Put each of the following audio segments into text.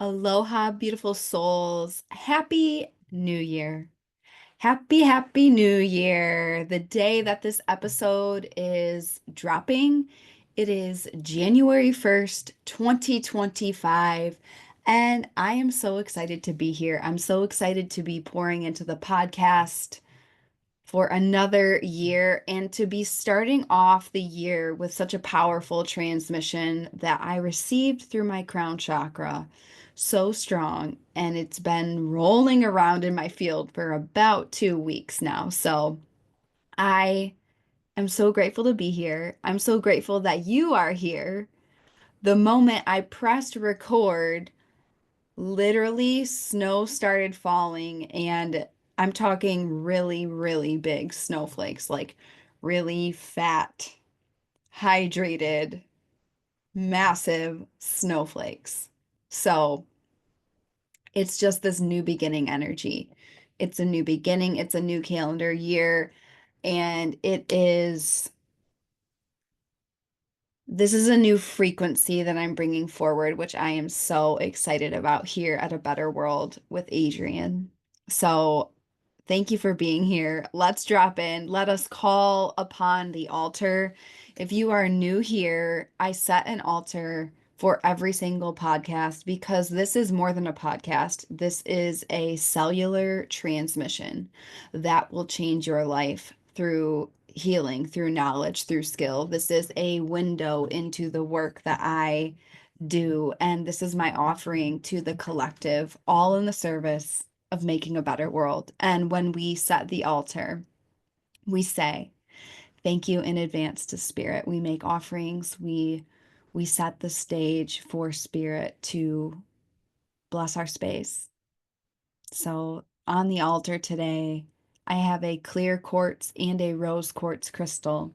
Aloha, beautiful souls. Happy New Year. Happy New Year. The day that this episode is dropping, it is January 1st, 2025. And I am so excited to be here. I'm so excited to be pouring into the podcast for another year and to be starting off the year with such a powerful transmission that I received through my crown chakra. So strong, and it's been rolling around in my field for about 2 weeks now. So I am so grateful to be here. I'm so grateful that you are here. The moment I pressed record, literally, snow started falling, and I'm talking really, really big snowflakes, like really fat, hydrated, massive snowflakes. So it's just this new beginning energy. It's a new beginning, it's a new calendar year, and this is a new frequency that I'm bringing forward, which I am so excited about here at A Better World with Adrian. So, thank you for being here. Let's drop in. Let us call upon the altar. If you are new here, I set an altar for every single podcast because this is more than a podcast. This is a cellular transmission that will change your life through healing, through knowledge, through skill. This is a window into the work that I do, and this is my offering to the collective, all in the service of making a better world. And when we set the altar, we say thank you in advance to spirit. We make offerings. We set the stage for spirit to bless our space. So on the altar today, I have a clear quartz and a rose quartz crystal,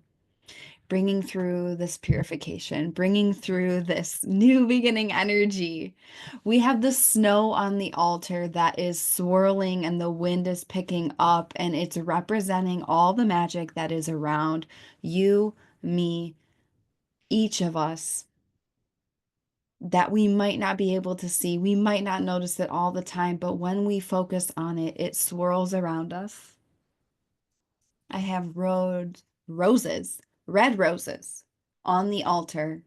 bringing through this purification, bringing through this new beginning energy. We have the snow on the altar that is swirling and the wind is picking up, and it's representing all the magic that is around you, me, each of us that we might not be able to see. We might not notice it all the time, but when we focus on it, it swirls around us. I have roses, red roses on the altar,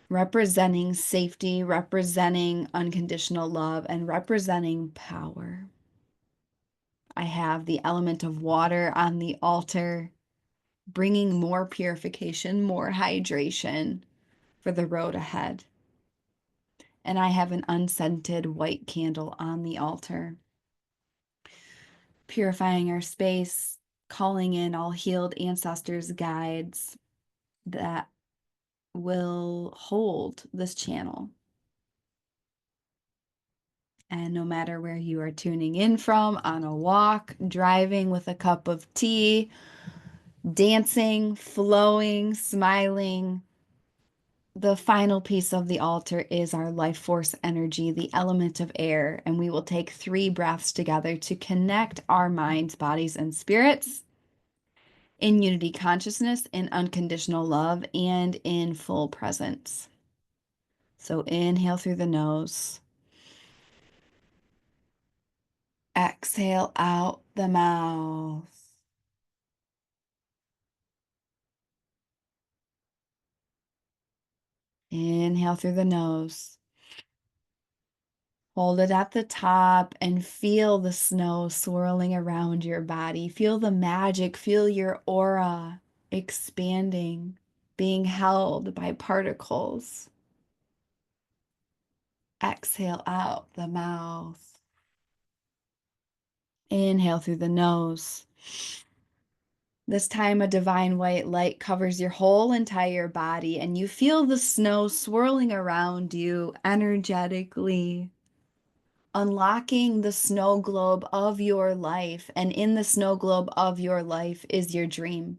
representing safety, representing unconditional love, and representing power. I have the element of water on the altar, bringing more purification, more hydration for the road ahead. And I have an unscented white candle on the altar, purifying our space, calling in all healed ancestors, guides that will hold this channel. And no matter where you are tuning in from, on a walk, driving with a cup of tea, dancing, flowing, smiling, the final piece of the altar is our life force energy, the element of air. And we will take 3 breaths together to connect our minds, bodies, and spirits in unity consciousness, in unconditional love, and in full presence. So inhale through the nose. Exhale out the mouth. Inhale through the nose. Hold it at the top and feel the snow swirling around your body. Feel the magic. Feel your aura expanding, being held by particles. Exhale out the mouth. Inhale through the nose. This time, a divine white light covers your whole entire body, and you feel the snow swirling around you energetically, unlocking the snow globe of your life. And in the snow globe of your life is your dream,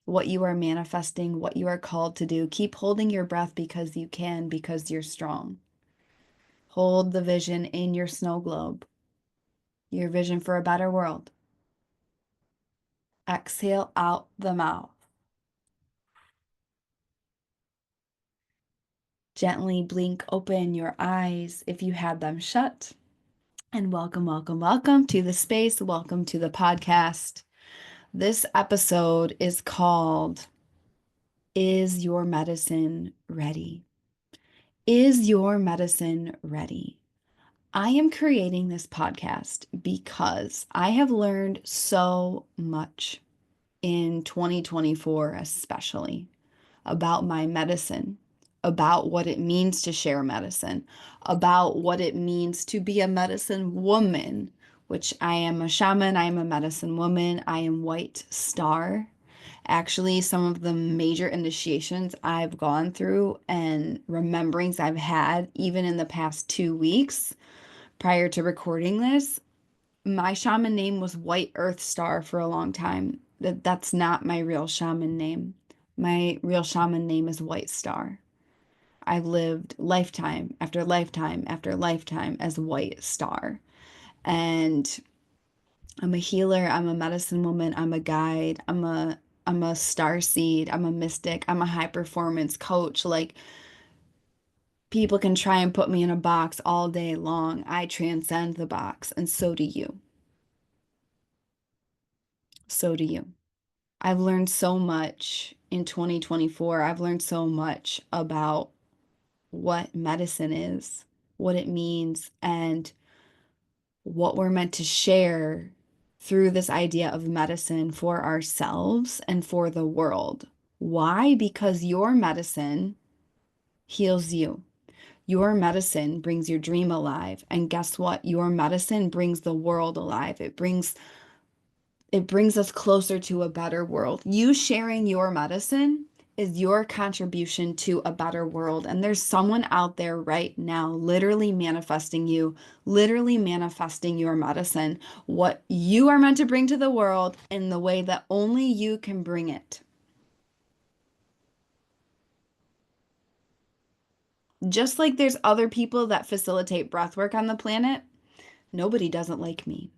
what you are manifesting, what you are called to do. Keep holding your breath because you can, because you're strong. Hold the vision in your snow globe, your vision for a better world. Exhale out the mouth. Gently blink open your eyes if you had them shut. And welcome, welcome, welcome to the space. Welcome to the podcast. This episode is called Is Your Medicine Ready? Is your medicine ready? I am creating this podcast because I have learned so much in 2024, especially about my medicine, about what it means to share medicine, about what it means to be a medicine woman, which I am a shaman, I am a medicine woman, I am white star. Actually, some of the major initiations I've gone through and rememberings I've had, even in the past 2 weeks prior to recording this, my shaman name was White Earth Star for a long time. That's not my real shaman name. My real shaman name is White Star. I've lived lifetime after lifetime after lifetime as White Star. And I'm a healer, I'm a medicine woman, I'm a guide, I'm a star seed, I'm a mystic, I'm a high performance coach. Like people can try and put me in a box all day long. I transcend the box, and so do you. So do you. I've learned so much in 2024. I've learned so much about what medicine is, what it means, and what we're meant to share through this idea of medicine for ourselves and for the world. Why? Because your medicine heals you. Your medicine brings your dream alive. And guess what? Your medicine brings the world alive. It brings us closer to a better world. You sharing your medicine is your contribution to a better world. And there's someone out there right now, literally manifesting you, literally manifesting your medicine, what you are meant to bring to the world in the way that only you can bring it. Just like there's other people that facilitate breath work on the planet, nobody doesn't like me.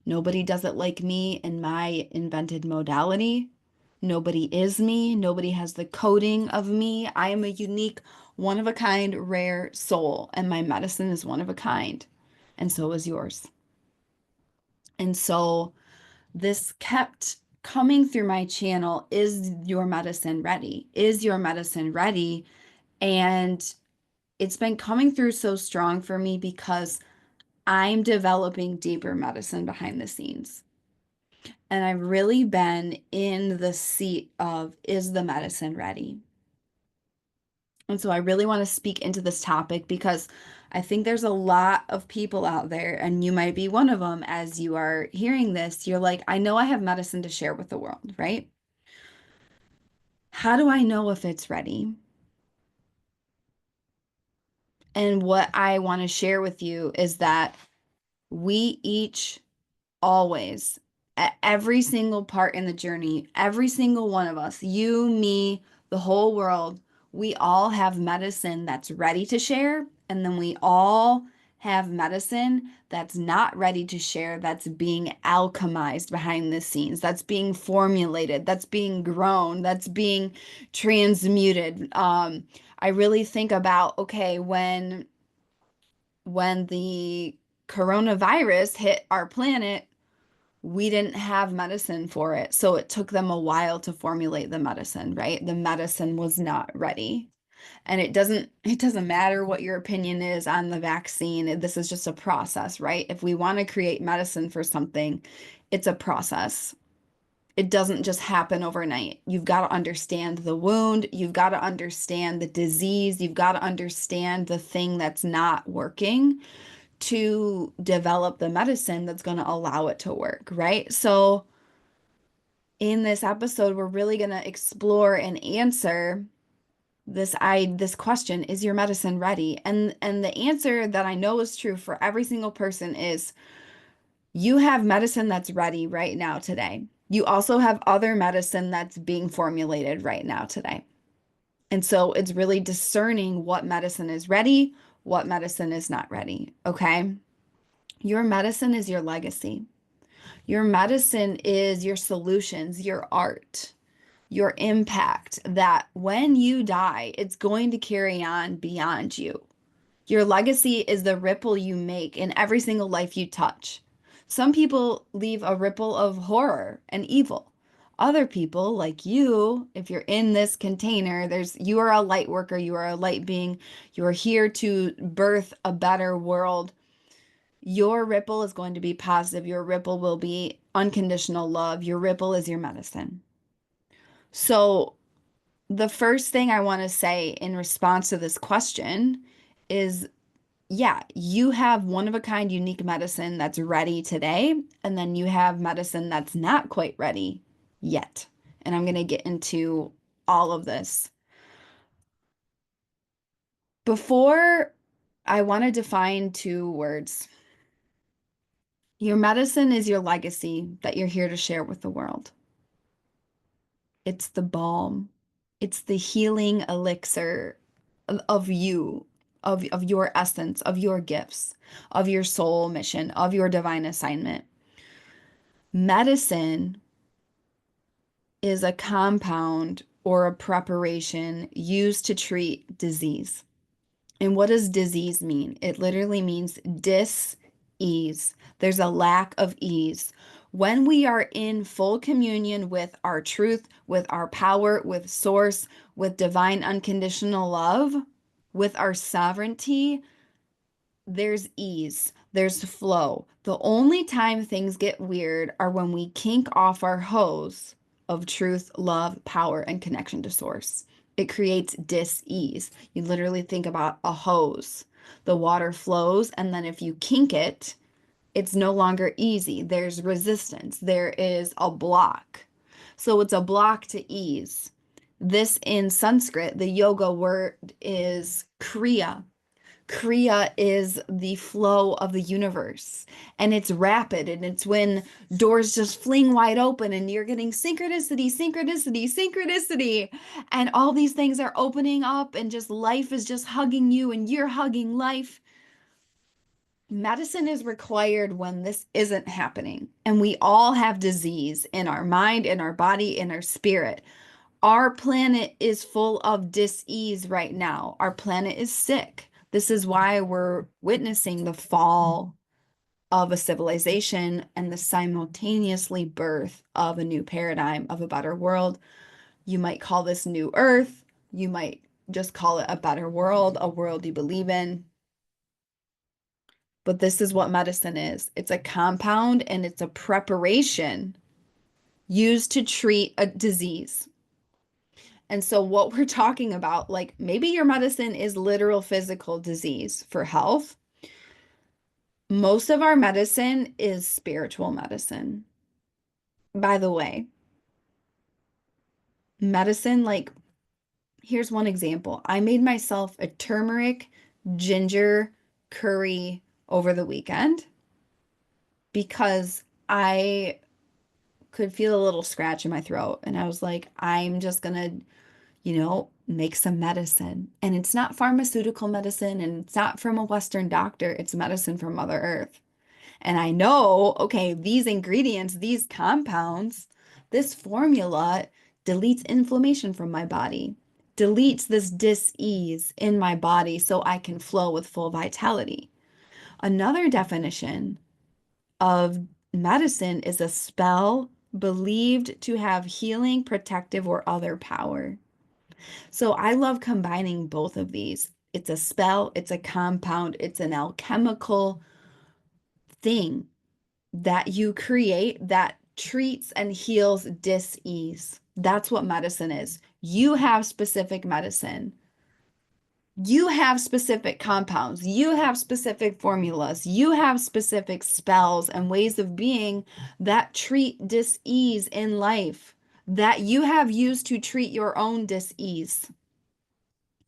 Nobody does it like me in my invented modality. Nobody is me. Nobody has the coding of me. I am a unique, one of a kind, rare soul, and my medicine is one of a kind. And so is yours. And so this kept coming through my channel. Is your medicine ready? Is your medicine ready? And it's been coming through so strong for me because I'm developing deeper medicine behind the scenes. And I've really been in the seat of, is the medicine ready? And so I really want to speak into this topic because I think there's a lot of people out there, and you might be one of them as you are hearing this. You're like, I know I have medicine to share with the world, right? How do I know if it's ready? And what I want to share with you is that we each always, at every single part in the journey, every single one of us, you, me, the whole world, we all have medicine that's ready to share. And then we all have medicine that's not ready to share, that's being alchemized behind the scenes, that's being formulated, that's being grown, that's being transmuted. I really think about, okay, when the coronavirus hit our planet, we didn't have medicine for it. So it took them a while to formulate the medicine, right? The medicine was not ready. And it doesn't matter what your opinion is on the vaccine. This is just a process, right? If we want to create medicine for something, it's a process. It doesn't just happen overnight. You've got to understand the wound, you've got to understand the disease, you've got to understand the thing that's not working to develop the medicine that's going to allow it to work, right? So, in this episode, we're really going to explore and answer this question, is your medicine ready? And the answer that I know is true for every single person is you have medicine that's ready right now today. You also have other medicine that's being formulated right now today. And so it's really discerning what medicine is ready, what medicine is not ready, okay? Your medicine is your legacy. Your medicine is your solutions, your art. your impact, that when you die, it's going to carry on beyond you. Your legacy is the ripple you make in every single life you touch. Some people leave a ripple of horror and evil. Other people, like you, if you're in this container, you are a light worker, you are a light being, you are here to birth a better world. Your ripple is going to be positive. Your ripple will be unconditional love. Your ripple is your medicine. So, the first thing I want to say in response to this question is yeah, you have one of a kind unique medicine that's ready today, and then you have medicine that's not quite ready yet. And I'm going to get into all of this. Before I want to define two words. Your medicine is your legacy that you're here to share with the world. It's the balm. It's the healing elixir of you, of your essence, of your gifts, of your soul mission, of your divine assignment. Medicine is a compound or a preparation used to treat disease. And what does disease mean? It literally means dis-ease. There's a lack of ease. When we are in full communion with our truth, with our power, with source, with divine unconditional love, with our sovereignty, there's ease, there's flow. The only time things get weird are when we kink off our hose of truth, love, power, and connection to source. It creates dis-ease. You literally think about a hose. The water flows, and then if you kink it, it's no longer easy. There's resistance. There is a block. So it's a block to ease. This in Sanskrit, the yoga word is kriya. Kriya is the flow of the universe, and it's rapid, and it's when doors just fling wide open and you're getting synchronicity, synchronicity, synchronicity, and all these things are opening up, and just life is just hugging you and you're hugging life. Medicine is required when this isn't happening, and we all have disease in our mind, in our body, in our spirit. Our planet is full of dis-ease right now. Our planet is sick. This is why we're witnessing the fall of a civilization and the simultaneously birth of a new paradigm of a better world. You might call this New Earth. You might just call it a better world, a world you believe in. But this is what medicine is. It's a compound and it's a preparation used to treat a disease. And so, what we're talking about, like maybe your medicine is literal physical disease for health. Most of our medicine is spiritual medicine. By the way, medicine, like, here's one example. I made myself a turmeric ginger curry over the weekend because I could feel a little scratch in my throat. And I was like, I'm just gonna make some medicine. And it's not pharmaceutical medicine and it's not from a Western doctor, it's medicine from Mother Earth. And I know, okay, these ingredients, these compounds, this formula deletes inflammation from my body, deletes this dis-ease in my body so I can flow with full vitality. Another definition of medicine is a spell believed to have healing, protective, or other power. So I love combining both of these. It's a spell, it's a compound, it's an alchemical thing that you create that treats and heals dis-ease. That's what medicine is. You have specific medicine. You have specific compounds. You have specific formulas. You have specific spells and ways of being that treat dis-ease in life that you have used to treat your own dis-ease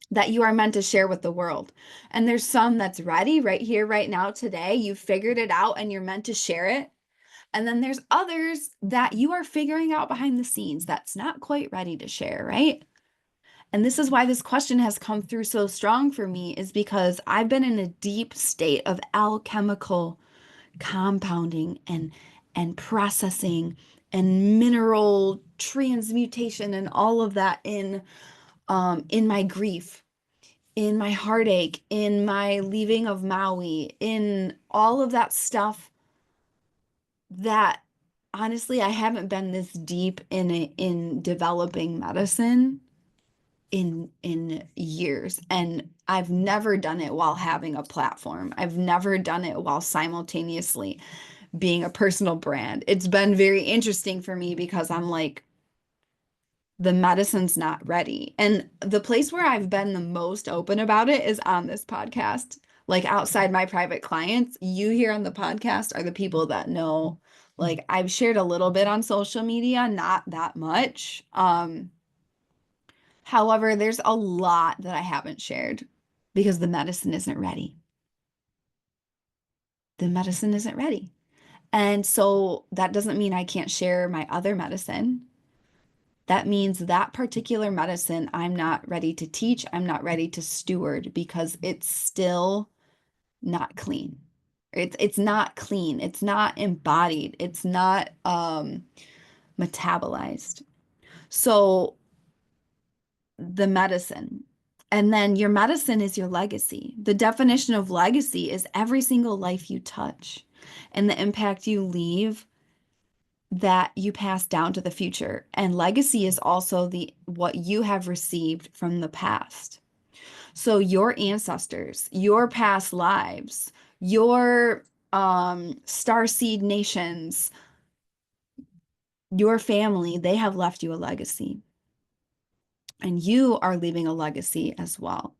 that you are meant to share with the world. And there's some that's ready right here, right now, today. You figured it out and you're meant to share it. And then there's others that you are figuring out behind the scenes that's not quite ready to share, right? And this is why this question has come through so strong for me, is because I've been in a deep state of alchemical compounding and processing and mineral transmutation and all of that in my grief, in my heartache, in my leaving of Maui, in all of that stuff that honestly I haven't been this deep in developing medicine in years, and I've never done it while having a platform. I've never done it while simultaneously being a personal brand. It's been very interesting for me because I'm like, the medicine's not ready. And the place where I've been the most open about it is on this podcast. Like outside my private clients, you here on the podcast are the people that know. Like I've shared a little bit on social media, not that much. However, there's a lot that I haven't shared because the medicine isn't ready. The medicine isn't ready. And so that doesn't mean I can't share my other medicine. That means that particular medicine I'm not ready to teach, I'm not ready to steward because it's still not clean. It's not clean. It's not embodied. It's not metabolized. So the medicine. And then your medicine is your legacy. The definition of legacy is every single life you touch and the impact you leave that you pass down to the future. And legacy is also the what you have received from the past. So your ancestors, your past lives, your starseed nations, your family, they have left you a legacy. And you are leaving a legacy as well.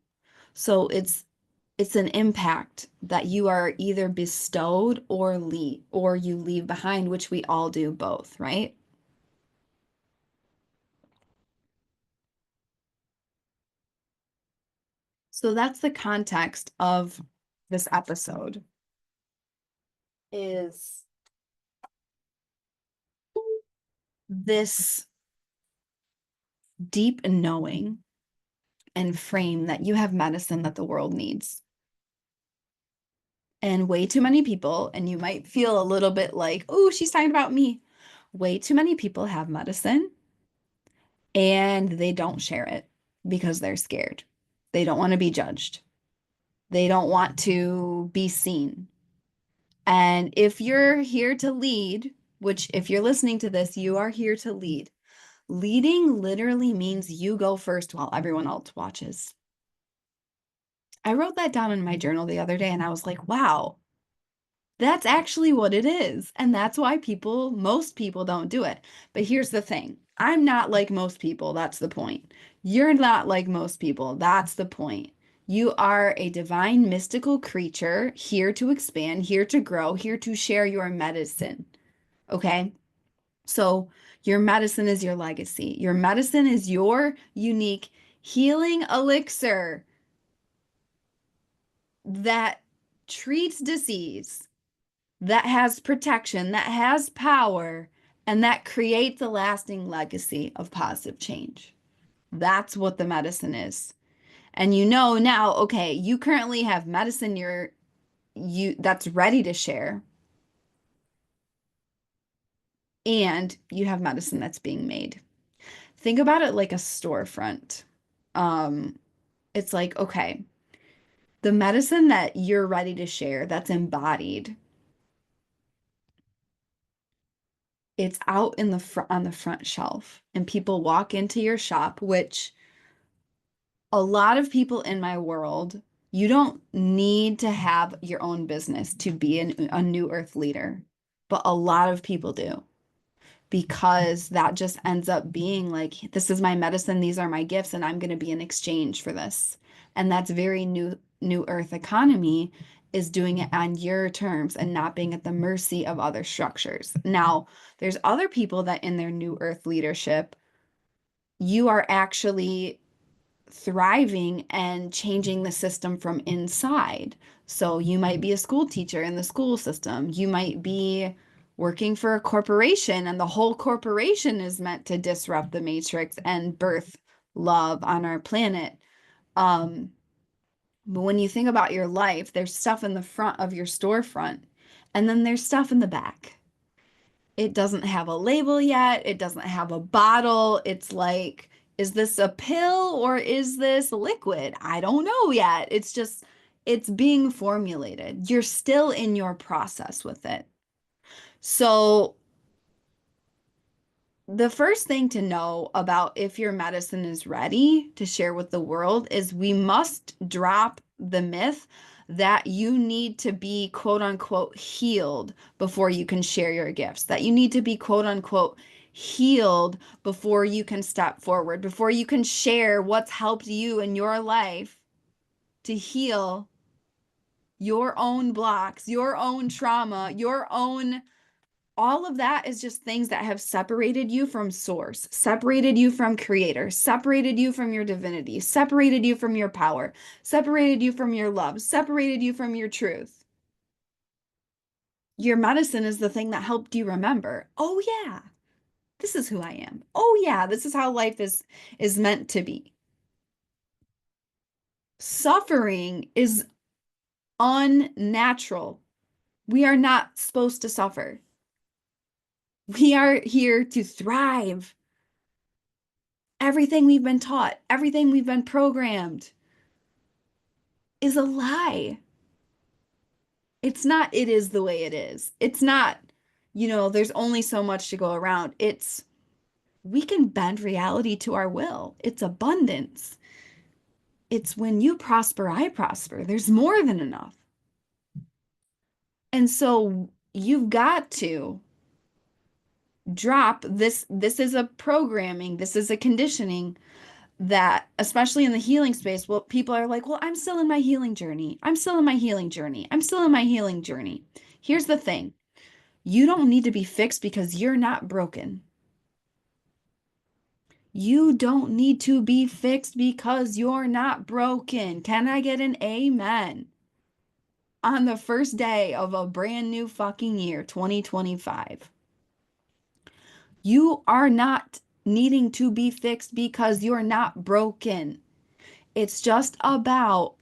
So it's an impact that you are either bestowed or you leave behind, which we all do both, right? So that's the context of this episode is this deep knowing and frame that you have medicine that the world needs. And way too many people, and you might feel a little bit like, oh, she's talking about me. Way too many people have medicine and they don't share it because they're scared. They don't want to be judged. They don't want to be seen. And if you're here to lead, which if you're listening to this, you are here to lead. Leading literally means you go first while everyone else watches. I wrote that down in my journal the other day and I was like, wow, that's actually what it is. And that's why most people don't do it. But here's the thing, I'm not like most people. That's the point. You're not like most people. That's the point. You are a divine mystical creature here to expand, here to grow, here to share your medicine. Okay. So your medicine is your legacy. Your medicine is your unique healing elixir that treats disease, that has protection, that has power, and that creates a lasting legacy of positive change. That's what the medicine is. And you know now, okay, you currently have medicine you that's ready to share, and you have medicine that's being made. Think about it like a storefront. Um, it's like, okay, the medicine that you're ready to share, that's embodied, it's out in the front on the front shelf, and people walk into your shop, which a lot of people in my world, you don't need to have your own business to be a new earth leader, but a lot of people do because that just ends up being like, this is my medicine, these are my gifts, and I'm going to be in exchange for this. And that's very new earth economy is doing it on your terms and not being at the mercy of other structures. Now, there's other people that in their new earth leadership, you are actually thriving and changing the system from inside. So you might be a school teacher in the school system. You might be working for a corporation, and the whole corporation is meant to disrupt the matrix and birth love on our planet. Um, but when you think about your life, there's stuff in the front of your storefront, and then there's stuff in the back. It doesn't have a label yet. It doesn't have a bottle. It's like, is this a pill or is this liquid? I don't know yet. It's just, it's being formulated. You're still in your process with it. So the first thing to know about if your medicine is ready to share with the world is we must drop the myth that you need to be quote unquote healed before you can share your gifts, that you need to be quote unquote healed before you can step forward, before you can share what's helped you in your life to heal your own blocks, your own trauma, your own all of that is just things that have separated you from source, separated you from creator, separated you from your divinity, separated you from your power, separated you from your love, separated you from your truth. Your medicine is the thing that helped you remember, oh yeah, this is who I am. Oh yeah, this is how life is meant to be. Suffering is unnatural. We are not supposed to suffer. We are here to thrive. Everything we've been taught, everything we've been programmed is a lie. It's not, it is the way it is. It's not, there's only so much to go around. It's, we can bend reality to our will. It's abundance. It's when you prosper, I prosper. There's more than enough. And so you've got to drop this. This is a programming, this is a conditioning that, especially in the healing space, well, people are like, well, I'm still in my healing journey. I'm still in my healing journey. I'm still in my healing journey. Here's the thing. You don't need to be fixed because you're not broken. You don't need to be fixed because you're not broken. Can I get an amen? On the first day of a brand new fucking year, 2025. You are not needing to be fixed because you're not broken. It's just about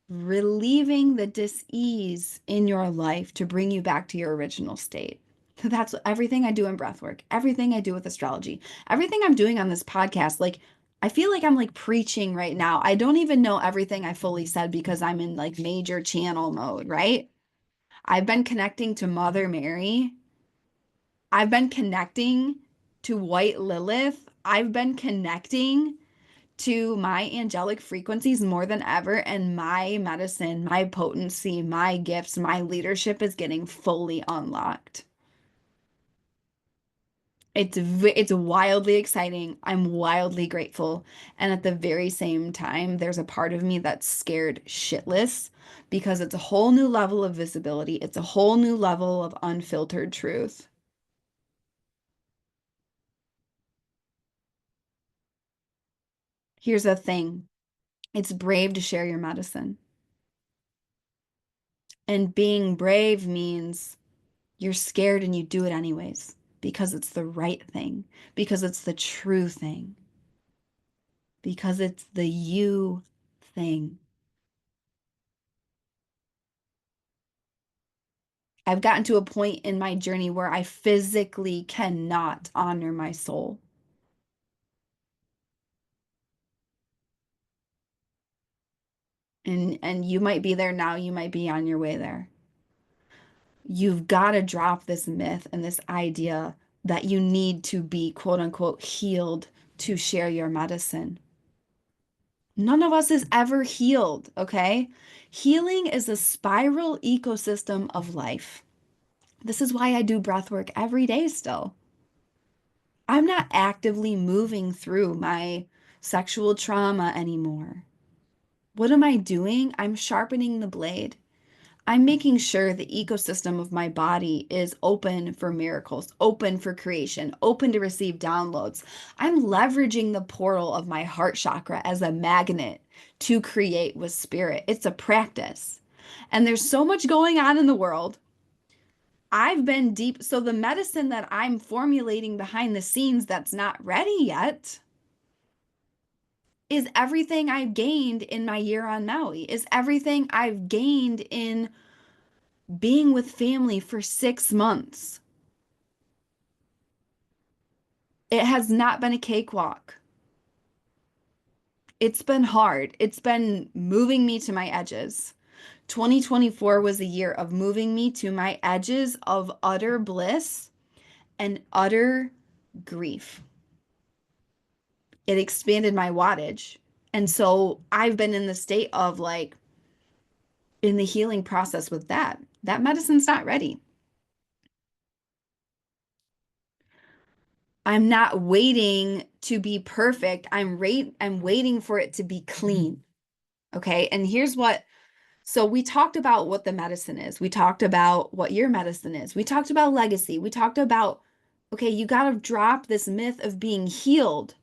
relieving the dis-ease in your life to bring you back to your original state. That's everything I do in breathwork, everything I do with astrology, everything I'm doing on this podcast. Like, I feel like I'm like preaching right now. I don't even know everything I fully said because I'm in like major channel mode, right? I've been connecting to Mother Mary. I've been connecting to White Lilith. I've been connecting to my angelic frequencies more than ever, and my medicine, my potency, my gifts, my leadership is getting fully unlocked. It's wildly exciting. I'm wildly grateful. And at the very same time, there's a part of me that's scared shitless because it's a whole new level of visibility. It's a whole new level of unfiltered truth. Here's the thing. It's brave to share your medicine. And being brave means you're scared and you do it anyways because it's the right thing, because it's the true thing, because it's the you thing. I've gotten to a point in my journey where I physically cannot honor my soul. And you might be there now, you might be on your way there. You've got to drop this myth and this idea that you need to be quote unquote healed to share your medicine. None of us is ever healed, okay? Healing is a spiral ecosystem of life. This is why I do breath work every day still. I'm not actively moving through my sexual trauma anymore. What am I doing? I'm sharpening the blade. I'm making sure the ecosystem of my body is open for miracles, open for creation, open to receive downloads. I'm leveraging the portal of my heart chakra as a magnet to create with spirit. It's a practice. And there's so much going on in the world. I've been deep. So the medicine that I'm formulating behind the scenes that's not ready yet is everything I've gained in my year on Maui, is everything I've gained in being with family for 6 months. It has not been a cakewalk. It's been hard. It's been moving me to my edges. 2024 was a year of moving me to my edges of utter bliss and utter grief. It expanded my wattage. And so I've been in the state of like in the healing process with that. That medicine's not ready. I'm not waiting to be perfect. I'm waiting for it to be clean. Okay? And here's what so we talked about what the medicine is. We talked about what your medicine is. We talked about legacy. We talked about okay, you got to drop this myth of being healed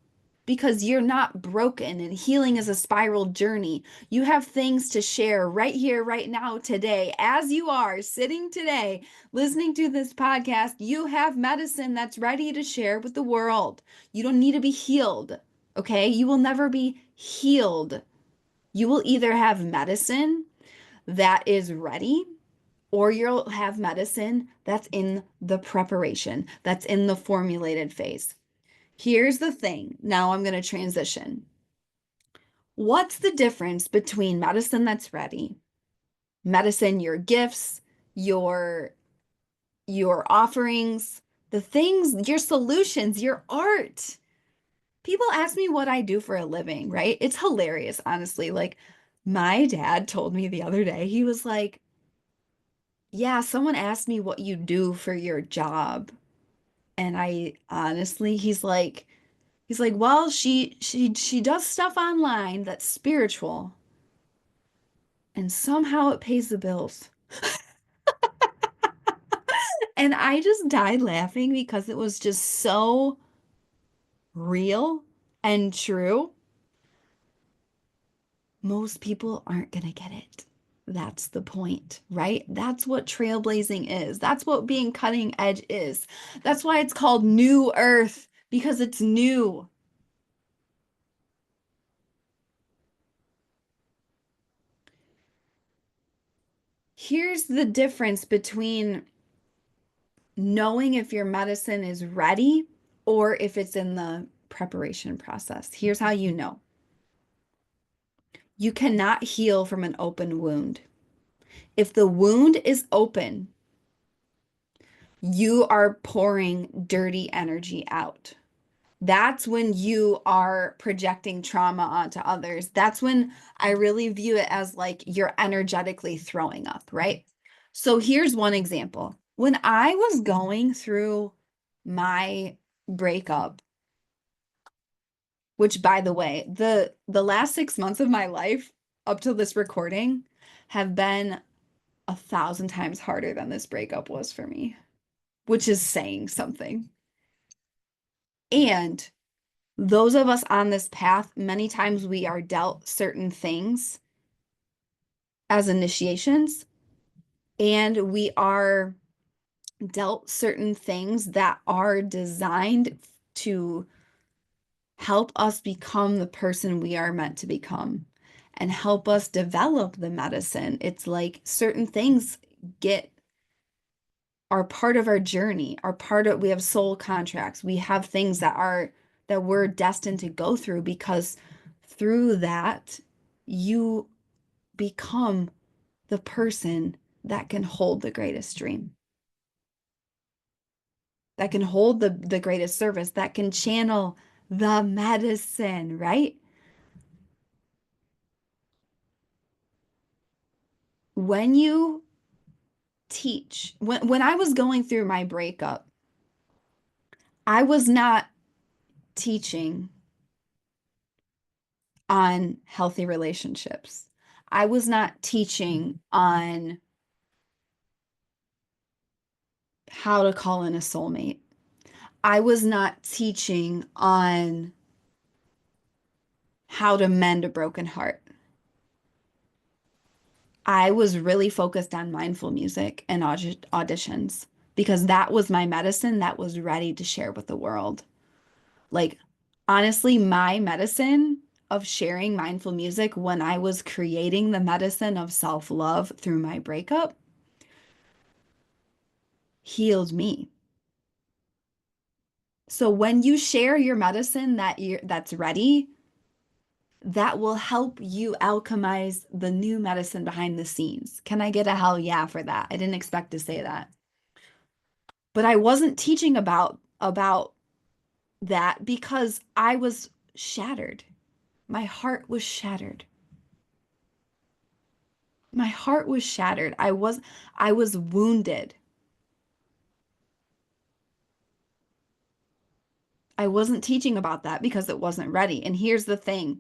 because you're not broken and healing is a spiral journey. You have things to share right here, right now, today. As you are sitting today, listening to this podcast, you have medicine that's ready to share with the world. You don't need to be healed, okay? You will never be healed. You will either have medicine that is ready or you'll have medicine that's in the preparation, that's in the formulated phase. Here's the thing. Now I'm going to transition. What's the difference between medicine that's ready, medicine, your gifts, your your offerings, the things, your solutions, your art? People ask me what I do for a living, right? It's hilarious, honestly. Like my dad told me the other day, he was like, "Yeah, someone asked me what you do for your job." And I honestly, he's like, well, she does stuff online that's spiritual, and somehow it pays the bills. And I just died laughing because it was just so real and true. Most people aren't gonna get it. That's the point, right? That's what trailblazing is. That's what being cutting edge is. That's why it's called New Earth, because it's new. Here's the difference between knowing if your medicine is ready or if it's in the preparation process. Here's how you know. You cannot heal from an open wound. If the wound is open, you are pouring dirty energy out. That's when you are projecting trauma onto others. That's when I really view it as like you're energetically throwing up, right? So here's one example. When I was going through my breakup, which by the way, the last 6 months of my life up to this recording have been 1,000 times harder than this breakup was for me, which is saying something. And those of us on this path, many times we are dealt certain things as initiations, and we are dealt certain things that are designed to help us become the person we are meant to become and help us develop the medicine. It's like certain things get are part of our journey, are part of we have soul contracts. We have things that we're destined to go through because through that you become the person that can hold the greatest dream, that can hold the greatest service, that can channel the medicine, right? When you teach, when I was going through my breakup, I was not teaching on healthy relationships. I was not teaching on how to call in a soulmate. I was not teaching on how to mend a broken heart. I was really focused on mindful music and auditions because that was my medicine that was ready to share with the world. Like, honestly, my medicine of sharing mindful music when I was creating the medicine of self-love through my breakup healed me. So when you share your medicine that's ready, that will help you alchemize the new medicine behind the scenes. Can I get a hell yeah for that? I didn't expect to say that. But I wasn't teaching about that because I was shattered. My heart was shattered. My heart was shattered. I was wounded. I wasn't teaching about that because it wasn't ready. And here's the thing.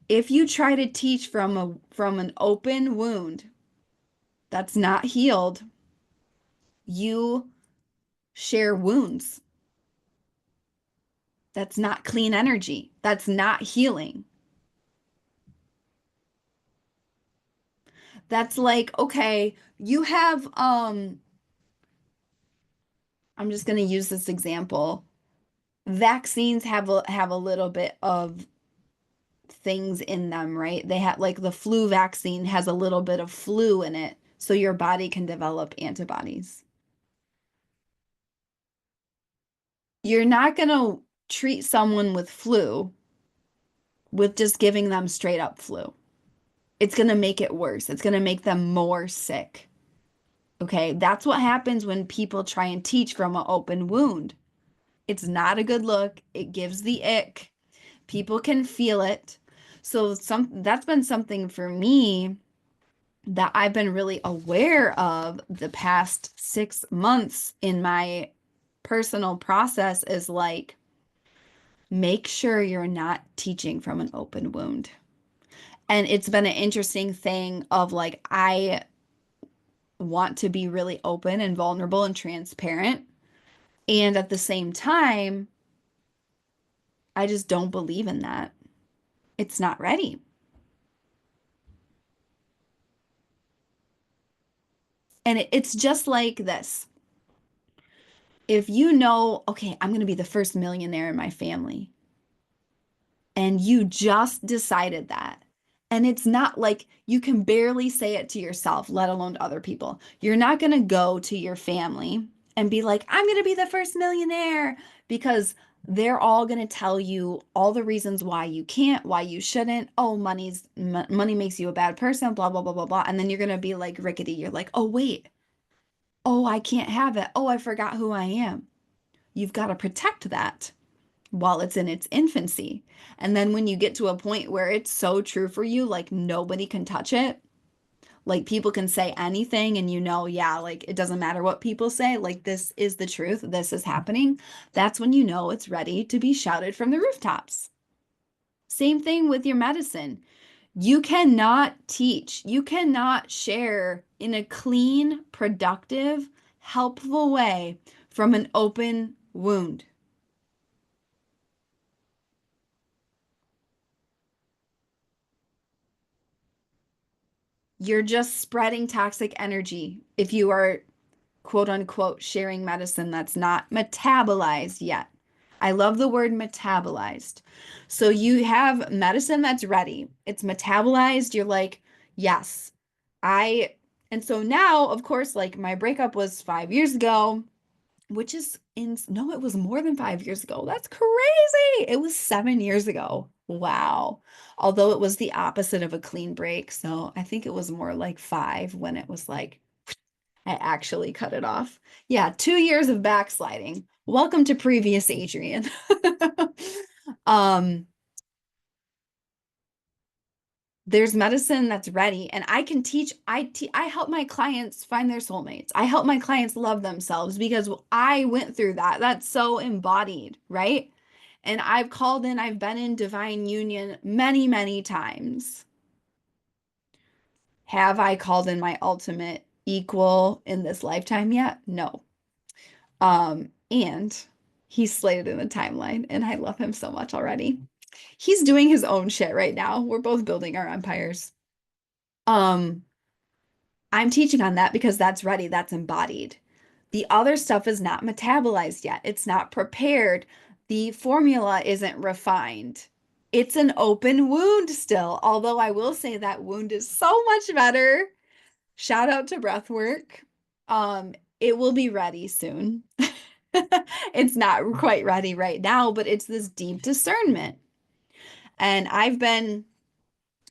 If you try to teach from an open wound that's not healed, you share wounds. That's not clean energy. That's not healing. That's like, okay, you have I'm just going to use this example. Vaccines have a little bit of things in them, right? They have like the flu vaccine has a little bit of flu in it, so your body can develop antibodies. You're not going to treat someone with flu with just giving them straight up flu. It's going to make it worse. It's going to make them more sick. Okay, that's what happens when people try and teach from an open wound. It's not a good look. It gives the ick. People can feel it. So that's been something for me that I've been really aware of the past 6 months in my personal process is like, make sure you're not teaching from an open wound. And it's been an interesting thing of like, I want to be really open and vulnerable and transparent. And at the same time, I just don't believe in that. It's not ready. And it's just like this. If you know, okay, I'm going to be the first millionaire in my family, and you just decided that, and it's not like you can barely say it to yourself, let alone to other people. You're not going to go to your family and be like, I'm going to be the first millionaire because they're all going to tell you all the reasons why you can't, why you shouldn't. Oh, money makes you a bad person, blah, blah, blah, blah, blah. And then you're going to be like rickety. You're like, oh, wait. Oh, I can't have it. Oh, I forgot who I am. You've got to protect that while it's in its infancy. And then when you get to a point where it's so true for you, like nobody can touch it, like people can say anything and you know, yeah, like it doesn't matter what people say, like this is the truth, this is happening. That's when you know it's ready to be shouted from the rooftops. Same thing with your medicine. You cannot teach, you cannot share in a clean, productive, helpful way from an open wound. You're just spreading toxic energy if you are quote unquote sharing medicine that's not metabolized yet. I love the word metabolized. So you have medicine that's ready, it's metabolized. You're like, yes, I, and so now, of course, like my breakup was 5 years ago, which is in, no, it was more than 5 years ago. That's crazy. It was 7 years ago. Wow. Although it was the opposite of a clean break. So I think it was more like five when it was like, I actually cut it off. Yeah, 2 years of backsliding. Welcome to previous Adrian. um, there's medicine that's ready and I can teach I help my clients find their soulmates. I help my clients love themselves because I went through that. That's so embodied, right? And I've been in divine union many, many times. Have I called in my ultimate equal in this lifetime yet? No. And he's slated in the timeline and I love him so much already. He's doing his own shit right now. We're both building our empires. Um, I'm teaching on that because that's ready, that's embodied. The other stuff is not metabolized yet. It's not prepared. The formula isn't refined. It's an open wound still, although I will say that wound is so much better. Shout out to breath work. It will be ready soon. It's not quite ready right now, but it's this deep discernment. And I've been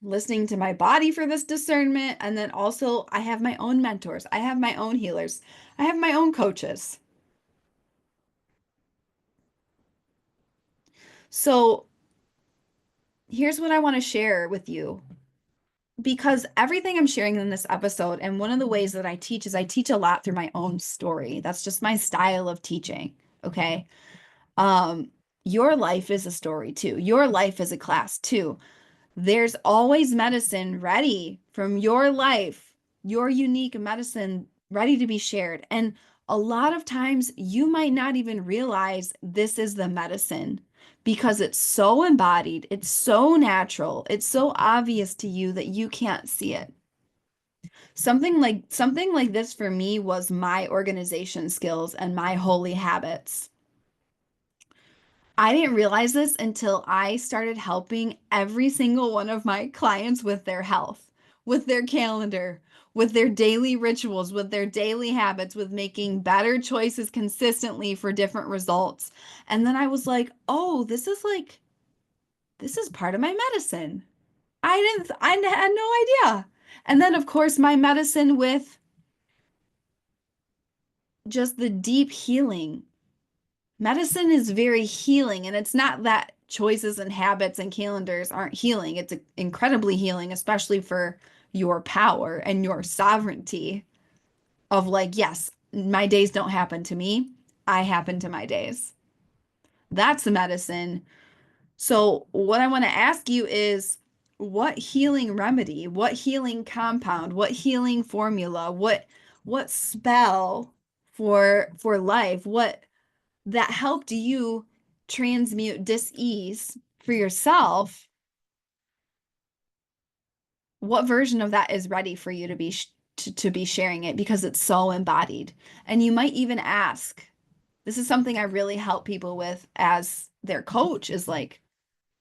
listening to my body for this discernment. And then also, I have my own mentors, I have my own healers, I have my own coaches. So here's what I want to share with you. Because everything I'm sharing in this episode, and one of the ways that I teach is I teach a lot through my own story. That's just my style of teaching. Okay. Um, your life is a story too. Your life is a class too. There's always medicine ready from your life, your unique medicine ready to be shared. And a lot of times you might not even realize this is the medicine because it's so embodied, it's so natural, it's so obvious to you that you can't see it. Something like this for me was my organization skills and my holy habits. I didn't realize this until I started helping every single one of my clients with their health, with their calendar, with their daily rituals, with their daily habits, with making better choices consistently for different results. And then I was like, oh, this is part of my medicine. I had no idea. And then, of course, my medicine with just the deep healing. Medicine is very healing, and it's not that choices and habits and calendars aren't healing. It's incredibly healing, especially for your power and your sovereignty of like, yes, my days don't happen to me. I happen to my days. That's the medicine. So, what I want to ask you is what healing remedy, what healing compound, what healing formula, what spell for life, what that helped you transmute dis-ease for yourself, what version of that is ready for you to be to be sharing it because it's so embodied. And you might even ask, this is something I really help people with as their coach is like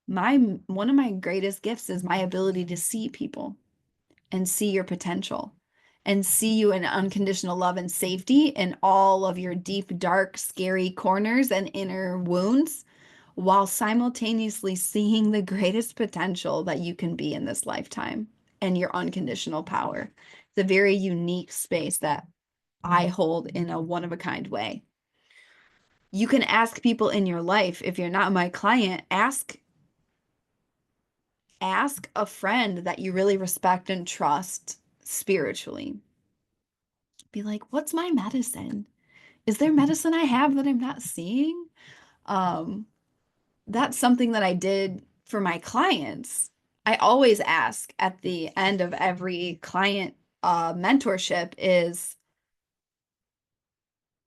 my one of my greatest gifts is my ability to see people and see your potential and see you in unconditional love and safety in all of your deep, dark, scary corners and inner wounds while simultaneously seeing the greatest potential that you can be in this lifetime and your unconditional power. It's a very unique space that I hold in a one of a kind way. You can ask people in your life, if you're not my client, ask a friend that you really respect and trust spiritually. Be like, what's my medicine? Is there medicine I have that I'm not seeing? Um, that's something that I did for my clients. I always ask at the end of every client mentorship is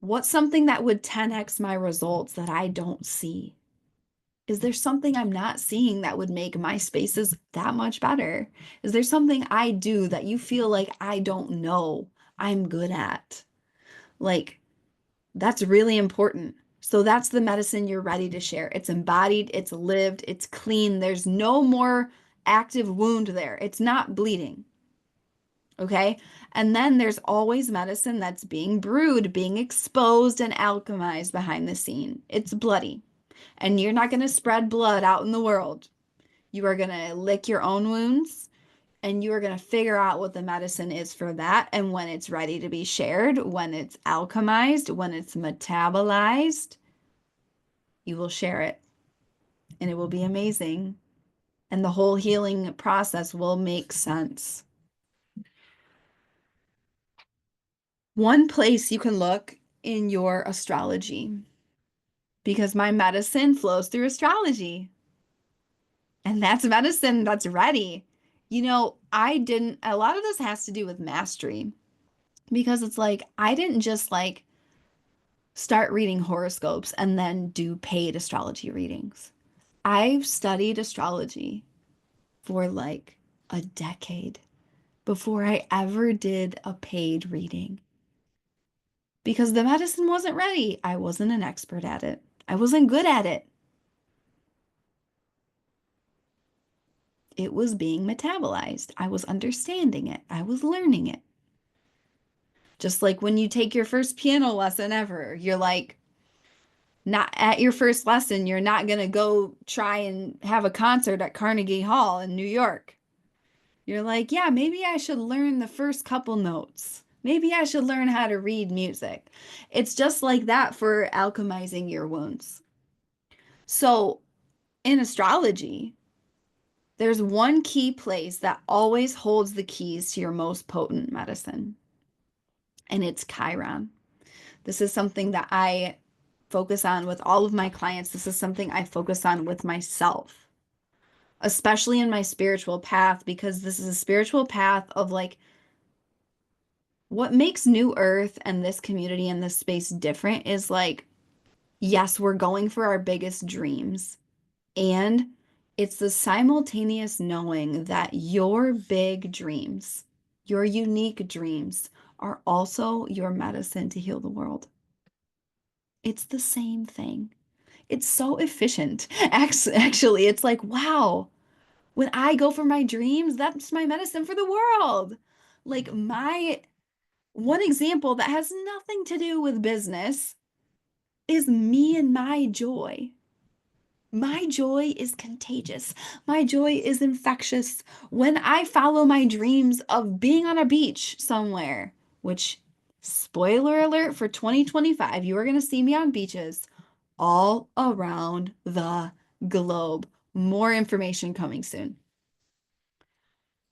what's something that would 10x my results that I don't see? Is there something I'm not seeing that would make my spaces that much better? Is there something I do that you feel like I don't know I'm good at? Like, that's really important. So that's the medicine you're ready to share. It's embodied, it's lived, it's clean. There's no more active wound there. It's not bleeding. Okay. And then there's always medicine that's being brewed, being exposed and alchemized behind the scene. It's bloody. And you're not going to spread blood out in the world. You are going to lick your own wounds and you are going to figure out what the medicine is for that. And when it's ready to be shared, when it's alchemized, when it's metabolized, you will share it and it will be amazing. And the whole healing process will make sense. One place you can look in your astrology because my medicine flows through astrology. And that's medicine that's ready. A lot of this has to do with mastery because it's like, I didn't just like start reading horoscopes and then do paid astrology readings. I've studied astrology for like a decade before I ever did a paid reading because the medicine wasn't ready. I wasn't an expert at it. I wasn't good at it. It was being metabolized. I was understanding it. I was learning it. Just like when you take your first piano lesson ever, you're like, Not at your first lesson, you're not going to go try and have a concert at Carnegie Hall in New York. You're like, yeah, maybe I should learn the first couple notes. Maybe I should learn how to read music. It's just like that for alchemizing your wounds. So, in astrology, there's one key place that always holds the keys to your most potent medicine, and it's Chiron. This is something that I focus on with all of my clients. This is something I focus on with myself, especially in my spiritual path, because this is a spiritual path of like what makes New Earth and this community and this space different is like, yes, we're going for our biggest dreams. And it's the simultaneous knowing that your big dreams, your unique dreams, are also your medicine to heal the world. It's the same thing. It's so efficient. Actually, it's like, wow, when I go for my dreams, that's my medicine for the world. Like, my one example that has nothing to do with business is me and my joy. My joy is contagious. My joy is infectious. When I follow my dreams of being on a beach somewhere, which, spoiler alert for 2025, you are going to see me on beaches all around the globe. More information coming soon.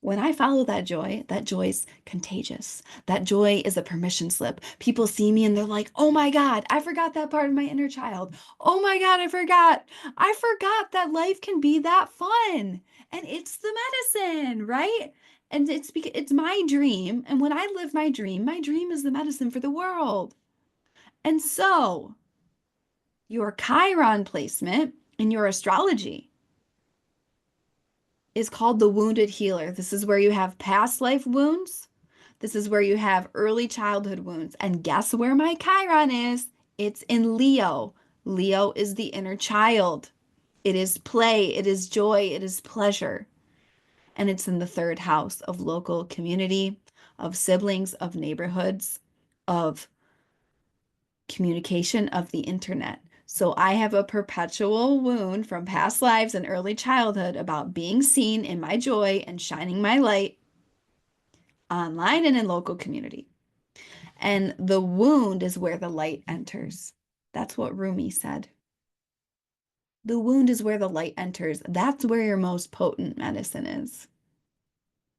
When I follow that joy is contagious. That joy is a permission slip. People see me and they're like, oh my God, I forgot that part of my inner child. Oh my God, I forgot. I forgot that life can be that fun. And it's the medicine, right? And it's because it's my dream. And when I live my dream is the medicine for the world. And so your Chiron placement in your astrology is called the wounded healer. This is where you have past life wounds. This is where you have early childhood wounds. And guess where my Chiron is? It's in Leo. Leo is the inner child. It is play, it is joy, it is pleasure. And it's in the third house of local community, of siblings, of neighborhoods, of communication, of the internet. So I have a perpetual wound from past lives and early childhood about being seen in my joy and shining my light online and in local community. And the wound is where the light enters. That's what Rumi said. The wound is where the light enters. That's where your most potent medicine is.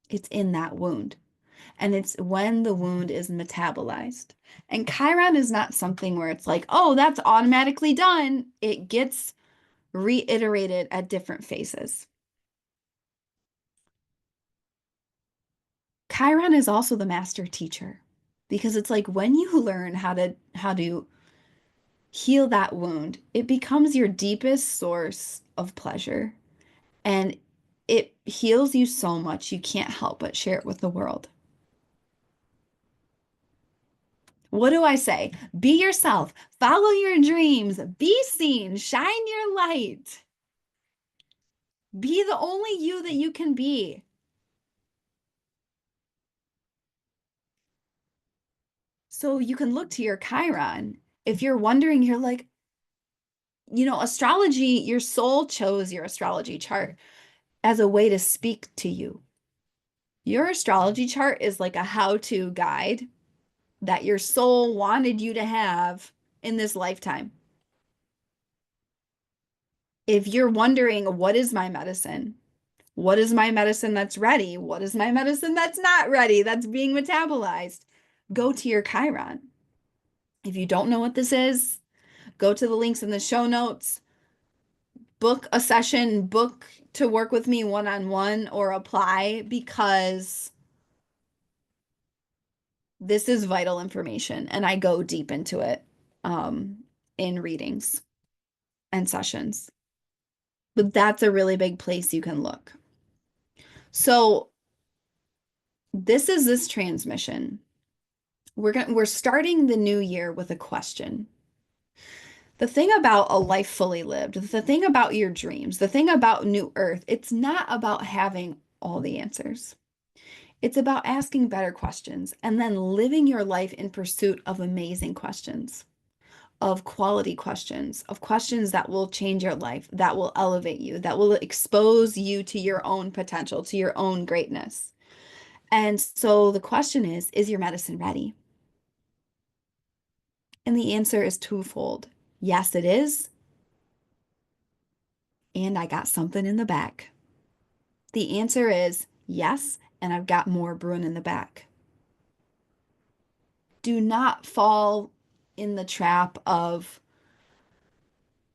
It's in that wound. And it's when the wound is metabolized. And Chiron is not something where it's like, oh, that's automatically done. It gets reiterated at different phases. Chiron is also the master teacher because it's like when you learn how to heal that wound, it becomes your deepest source of pleasure and it heals you so much you can't help but share it with the world. What do I say? Be yourself, follow your dreams, be seen, shine your light. Be the only you that you can be. So you can look to your Chiron. If you're wondering, you're like, astrology, your soul chose your astrology chart as a way to speak to you. Your astrology chart is like a how-to guide that your soul wanted you to have in this lifetime. If you're wondering, what is my medicine? What is my medicine that's ready? What is my medicine that's not ready, that's being metabolized? Go to your Chiron. If you don't know what this is, go to the links in the show notes, book a session, book to work with me one-on-one or apply because this is vital information and I go deep into it in readings and sessions. But that's a really big place you can look. So this transmission. We're starting the new year with a question. The thing about a life fully lived, the thing about your dreams, the thing about New Earth, it's not about having all the answers. It's about asking better questions and then living your life in pursuit of amazing questions. of quality questions, of questions that will change your life, that will elevate you, that will expose you to your own potential, to your own greatness. And so the question is your medicine ready? And the answer is twofold. Yes, it is. And I got something in the back. The answer is yes, and I've got more brewing in the back. Do not fall in the trap of,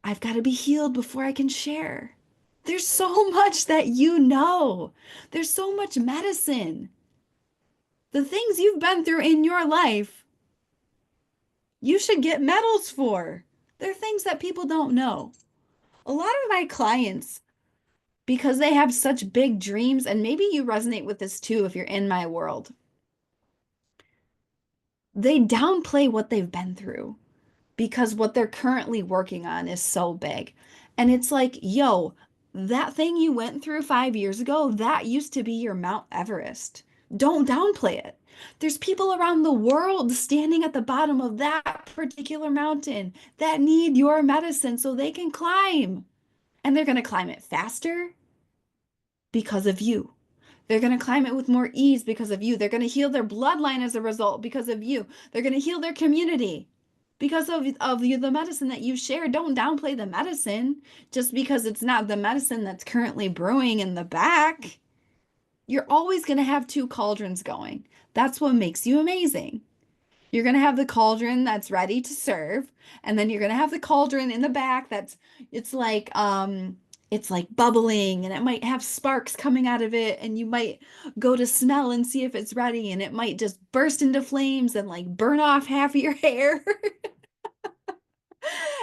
I've got to be healed before I can share. There's so much that you know. There's so much medicine. The things you've been through in your life, you should get medals for. They're things that people don't know. A lot of my clients, because they have such big dreams, and maybe you resonate with this too if you're in my world, they downplay what they've been through because what they're currently working on is so big. And it's like, yo, that thing you went through 5 years ago, that used to be your Mount Everest. Don't downplay it. There's people around the world standing at the bottom of that particular mountain that need your medicine so they can climb. And they're going to climb it faster because of you. They're going to climb it with more ease because of you. They're going to heal their bloodline as a result because of you. They're going to heal their community because of you, the medicine that you share. Don't downplay the medicine just because it's not the medicine that's currently brewing in the back. You're always going to have two cauldrons going. That's what makes you amazing. You're going to have the cauldron that's ready to serve, and then you're going to have the cauldron in the back that's it's like bubbling and it might have sparks coming out of it and you might go to smell and see if it's ready and it might just burst into flames and like burn off half of your hair.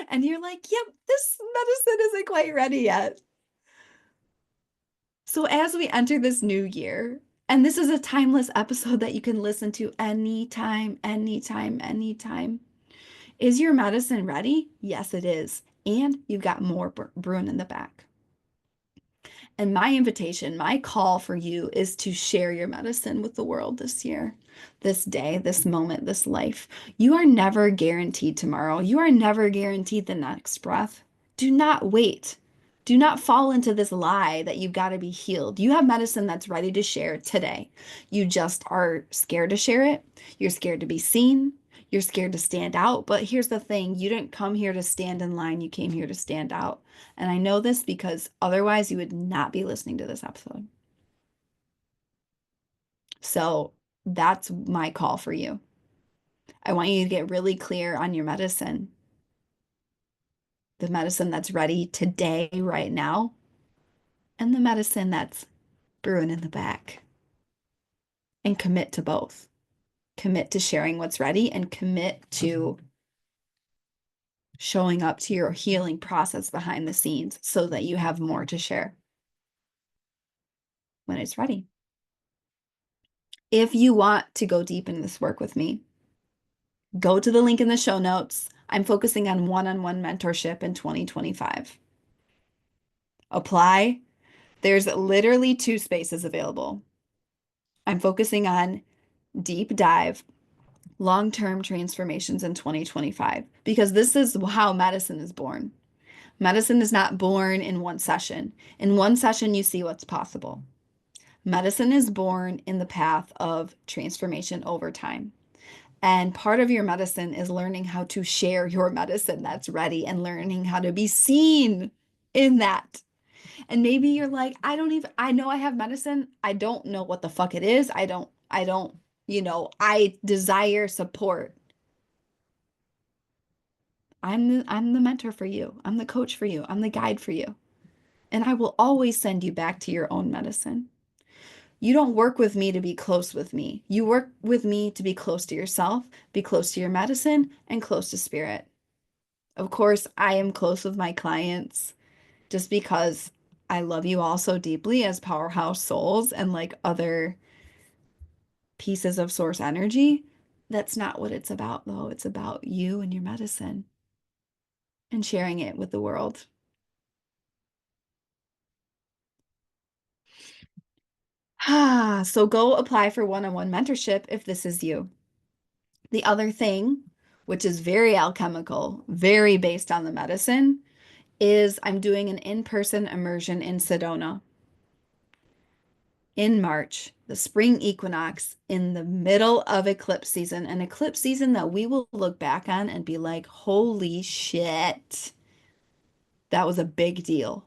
And you're like, "Yep, this medicine isn't quite ready yet." So as we enter this new year, and this is a timeless episode that you can listen to anytime, anytime, anytime. Is your medicine ready? Yes, it is. And you've got more brewing in the back. And my invitation, my call for you is to share your medicine with the world this year, this day, this moment, this life. You are never guaranteed tomorrow. You are never guaranteed the next breath. Do not wait. Do not fall into this lie that you've got to be healed. You have medicine that's ready to share today. You just are scared to share it. You're scared to be seen. You're scared to stand out. But here's the thing, you didn't come here to stand in line. You came here to stand out. And I know this because otherwise you would not be listening to this episode. So that's my call for you. I want you to get really clear on your medicine, the medicine that's ready today, right now, and the medicine that's brewing in the back. And commit to both. Commit to sharing what's ready and commit to showing up to your healing process behind the scenes so that you have more to share when it's ready. If you want to go deep in this work with me, go to the link in the show notes. I'm focusing on one-on-one mentorship in 2025. Apply. There's literally 2 spaces available. I'm focusing on deep dive, long-term transformations in 2025 because this is how medicine is born. Medicine is not born in one session. In one session, you see what's possible. Medicine is born in the path of transformation over time. And part of your medicine is learning how to share your medicine that's ready and learning how to be seen in that. And maybe you're like, I know I have medicine. I don't know what the fuck it is. I desire support. I'm the mentor for you. I'm the coach for you. I'm the guide for you. And I will always send you back to your own medicine. You don't work with me to be close with me. You work with me to be close to yourself, be close to your medicine, and close to spirit. Of course, I am close with my clients just because I love you all so deeply as powerhouse souls and like other pieces of source energy. That's not what it's about, though. It's about you and your medicine and sharing it with the world. So go apply for one-on-one mentorship if this is you. The other thing which is very alchemical, very based on the medicine, is I'm doing an in-person immersion in Sedona in March, the spring equinox, in the middle of eclipse season, an eclipse season that we will look back on and be like, holy shit, that was a big deal.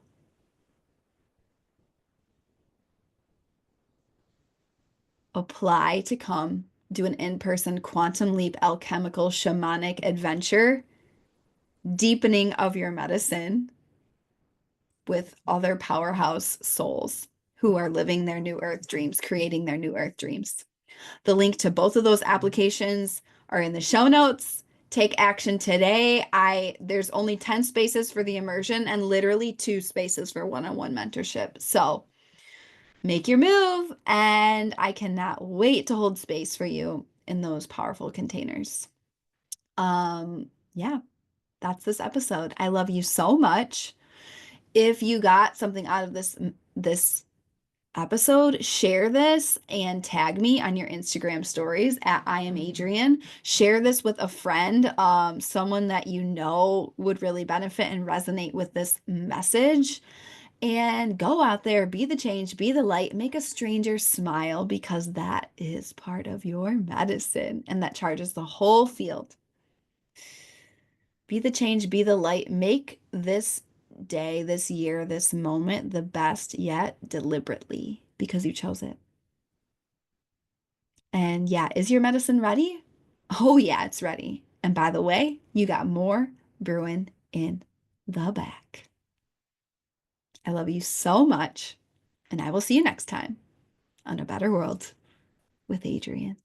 Apply to come do an in-person quantum leap alchemical shamanic adventure, deepening of your medicine with other powerhouse souls who are living their new earth dreams, creating their new earth dreams. The link to both of those applications are in the show notes. Take action today. There's only 10 spaces for the immersion and literally 2 spaces for one-on-one mentorship. So make your move, and I cannot wait to hold space for you in those powerful containers. Yeah, that's this episode. I love you so much. If you got something out of this episode, share this and tag me on your Instagram stories at I am Adrian. Share this with a friend, someone that you know would really benefit and resonate with this message. And go out there, be the change, be the light, make a stranger smile because that is part of your medicine and that charges the whole field. Be the change, be the light, make this day, this year, this moment the best yet deliberately because you chose it. And yeah, is your medicine ready? Oh, yeah, it's ready. And by the way, you got more brewing in the back. I love you so much, and I will see you next time on A Better World with Adrian.